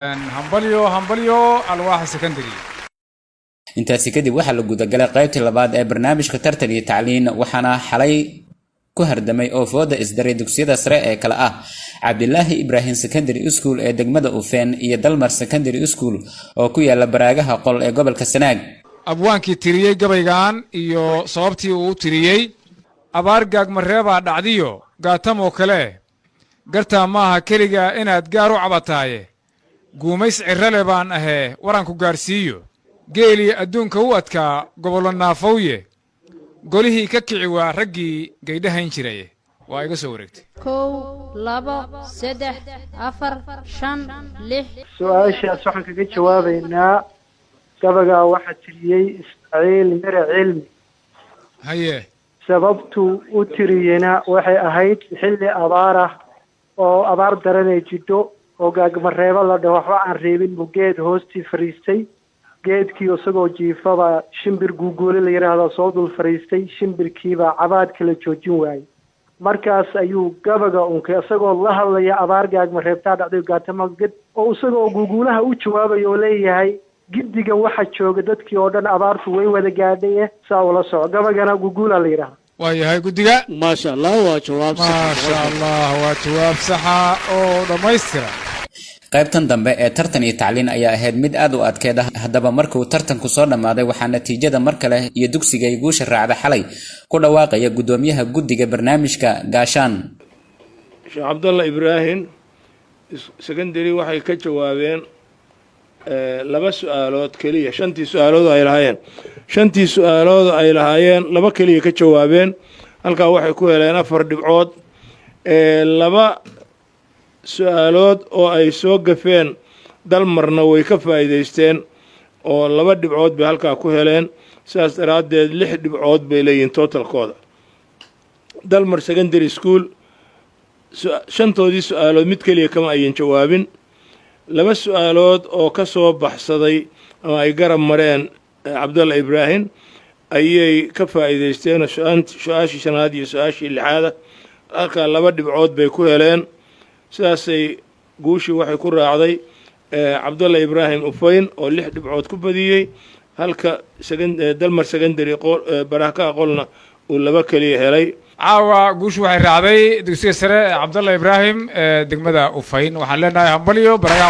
hambalyo alwaaxa secondary. intaasi kadib waxaa la gudagalay qaybtii labaad ee barnaamijka tartan iyo tacliin waxaana xalay ku hardamay oo fooda isdaray dugsiyada sare ee kala ah Cabdillaahi Ibrahim Secondary School ee degmada Ufeen iyo Dalmar Secondary School oo ku yaala baraagaha qol ee gobolka Sanaag. abwaankii tiriyey gabaygaan iyo sababtii uu tiriyey abaar gaagmareeba dhacdiyo gaatamo kale gartaa maaha keliga inaad gaar u cabataaye guumays cirrale baan ahee waranku gaarsiiyo geeli adduunka u adkaa gobolo naafowye golihii ka kici waa raggii gaydhahayn jiray waa iga soo wareegtay 1 2 3 4 5 6 su'aashaas waxaan kaga jawaabaynaa gabaga waxa tiriyey Ismaaciil Mire Cilmi haye sababtu u tiriyena waxay ahayd xilli abaar ah oo abaar daranay jiddo oo gaagmareeba la dhaho waxba aan reebin bugeed hoostii fariistay geedkii isagoo jiifaba shimbir guuguule la yiraahdo soo dul fariistay shimbirkiiba cabaad kala joojin waayay markaas ayuu gabaga unkay isagoo la hadlaya abaar gaagmareebta dhacday gaatamo ged oo isagoo guuguulaha u jawaabayo leeyahay giddiga waxa jooga dadkii oo dhan abaartu way wada gaadhay saa ula soo gabagana guuguula la yiraahdo waayahay guddiga ما شاء الله وجواب صح ما شاء الله waa jawaab saxa oo dhammaystiran. qaybtan dambe ee tartan iyo tacliin ayaa ahayd mid aad u adkeed haddaba markuu tartanku soo dhamaaday waxaa natiijada mar kale iyo dugsiga ay guusha raacda xalay ku dhawaaqaya gudoomiyaha guddiga barnaamijka gaashaan Sheekh Cabdalla Ibrahim secondary waxay ka jawaabeen laba su'aalood kaliya shantii su'aalood ay lahaayeen laba kaliya ka jawaabeen halka waxay ku heleen 4 dhibcood laba su'aalood oo ay soo gafeen dalmarna way ka faa'iideysteen oo laba dhibcood bay halka ku heleen sidaas daraadeed 6 dhibcood bay leeyihiin totalkooda Dalmar Secondary School shantoodii su'aalood mid kaliya kama ayan jawaabin laba su'aalood oo ka soo baxsaday oo ay garab mareen Cabdalla Ibrahim ayay ka faa'iideysteen su'aashii shanaad iyo su'aashii lixaad halka laba dhibcood bay ku heleen sidaasay guushii waxay ku raacday Cabdalla Ibrahim Ufeyn oo 6 dhibcood ku badiyay halka Dalmar Secondary baraaka qolna uu laba kaliya helay caawa guushu waxay raacday dugsiga sare Cabdalla Ibrahim degmada Ufeyn waxaan leenahay hambalyo baraaka